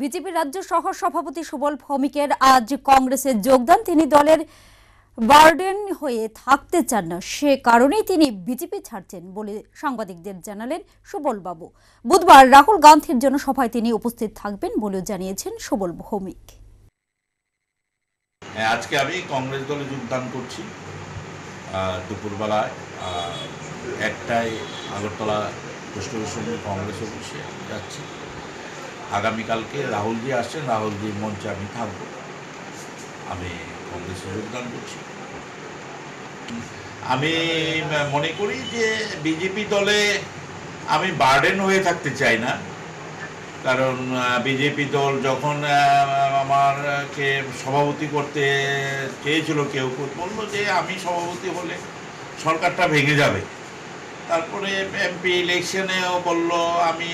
BJP রাজ্য সহ সভাপতি সুবল ভৌমিকের আজ কংগ্রেসে যোগদান। তিনি দলের বার্ডেন হয়ে থাকতে চান না, সে কারণেই তিনি বিজেপি ছাড়ছেন বলে সাংবাদিকদের জানালেন সুবল বাবু। বুধবার রাহুল গান্ধীর জন্য সভায় তিনি উপস্থিত থাকবেন বলেও জানিয়েছেন সুবল ভৌমিক। আজকে আমি কংগ্রেস দলে যোগদান করছি দুপুরবেলায় 1টায় আগরতলা পোস্ট অফিসে কংগ্রেস অফিসে যাচ্ছি। আগামীকালকে রাহুলজি আসছেন, রাহুলজির মঞ্চে আমি থাকবো। আমি কংগ্রেসে যোগদান করছি। আমি মনে করি যে বিজেপি দলে আমি বার্ডেন হয়ে থাকতে চাই না, কারণ বিজেপি দল যখন আমারকে সভাপতি করতে চেয়েছিল, কেউ বললো যে আমি সভাপতি হলে সরকারটা ভেঙে যাবে। তারপরে এমপি ইলেকশনেও বলল আমি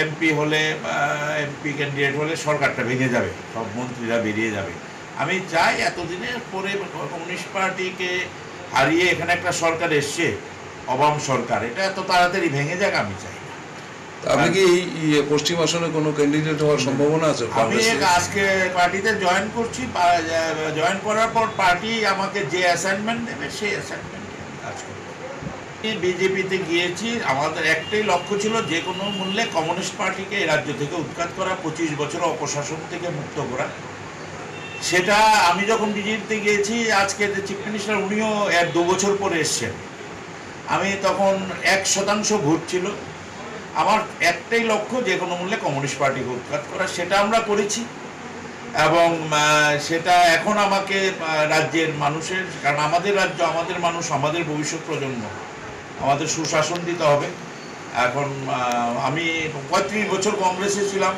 এমপি হলে এমপি ক্যান্ডিডেট হলে সরকারটা ভেঙে যাবে, সব মন্ত্রীরা বেরিয়ে যাবে। আমি চাই এতদিনের পরে কমিউনিস্ট পার্টিকে হারিয়ে এখানে একটা সরকার এসছে, অবাম সরকার, এটা এত তাড়াতাড়ি ভেঙে যাক আমি চাই। আপনি কি পশ্চিম আসনে কোনো ক্যান্ডিডেট হওয়ার সম্ভাবনা আছে? আমি আজকে পার্টিতে জয়েন করছি। জয়েন করার পর পার্টি আমাকে যে অ্যাসাইনমেন্ট দেবে সেই অ্যাসাইনমেন্টে আমি কাজ করব। বিজেপিতে গিয়েছি, আমাদের একটাই লক্ষ্য ছিল যে কোনো মূল্যে কমিউনিস্ট পার্টিকে এই রাজ্য থেকে উৎখাত করা, 25 বছর অপশাসন থেকে মুক্ত করা। সেটা আমি যখন বিজেপিতে গিয়েছি, আজকে যে চিফ মিনিস্টার উনিও 2 বছর পরে এসছেন, আমি তখন 1% ভোট ছিল। আমার একটাই লক্ষ্য যে কোনো মূল্যে কমিউনিস্ট পার্টিকে উৎখাত করা, সেটা আমরা করেছি। এবং সেটা এখন আমাকে রাজ্যের মানুষের, কারণ আমাদের রাজ্য, আমাদের মানুষ, আমাদের ভবিষ্যৎ প্রজন্ম, আমাদের সুশাসন দিতে হবে। এখন আমি 35 বছর কংগ্রেসে ছিলাম,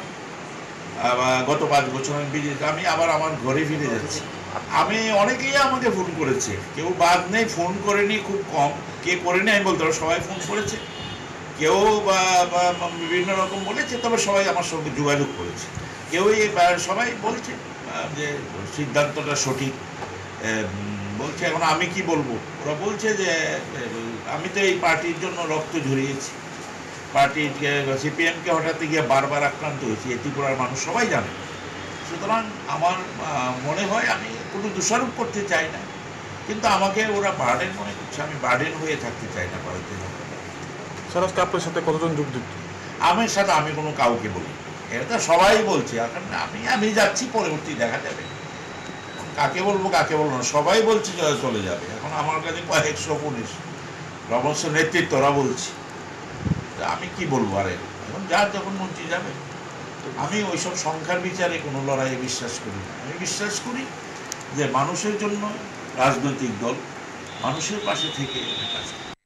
গত 5 বছর আমি বিজেপি, আমি আবার আমার ঘরে ফিরে যাচ্ছি। আমি অনেকেই আমাকে ফোন করেছে, কেউ বাদ নেই, ফোন করেনি খুব কম। কে করেনি আমি বলতে পারবো, সবাই ফোন করেছে। কেউ বিভিন্ন রকম বলেছে, তবে সবাই আমার সঙ্গে যোগাযোগ করেছে। কেউই সবাই বলছে যে সিদ্ধান্তটা সঠিক বলছে। এখন আমি কি বলবো, ওরা বলছে যে আমি তো এই পার্টির জন্য রক্ত ঝরিয়েছি, পার্টিকে সিপিএমকে হঠাৎ গিয়ে বারবার আক্রান্ত হয়েছি, ত্রিপুরার মানুষ সবাই জানে। সুতরাং আমার মনে হয় আমি কোনো দোষারোপ করতে চাই না, কিন্তু আমাকে ওরা বার্ডেন মনে করছে। আমি বার্ডেন হয়ে থাকতে চাই না ভারতীয় জনতা পার্টি। স্যার, আজকে আপনার সাথে কতজন যোগ দিচ্ছে? আমার সাথে আমি কোনো কাউকে বলি, এটা তো সবাই বলছে। এখন আমি যাচ্ছি, পরবর্তী দেখা যাবে কাকে বলবো কাকে বলবো না। সবাই বলছে চলে যাবে। এখন আমার কাছে কয়েকশো পুলিশ, রবস্য নেতৃত্বরা বলছি, আমি কি বলবো? আরে এখন যার যখন মন্ত্রী যাবে। আমি ওইসব সংখ্যার বিচারে কোনো লড়াইয়ে বিশ্বাস করি না। আমি বিশ্বাস করি যে মানুষের জন্য রাজনৈতিক দল মানুষের পাশে থেকে কাজ করে।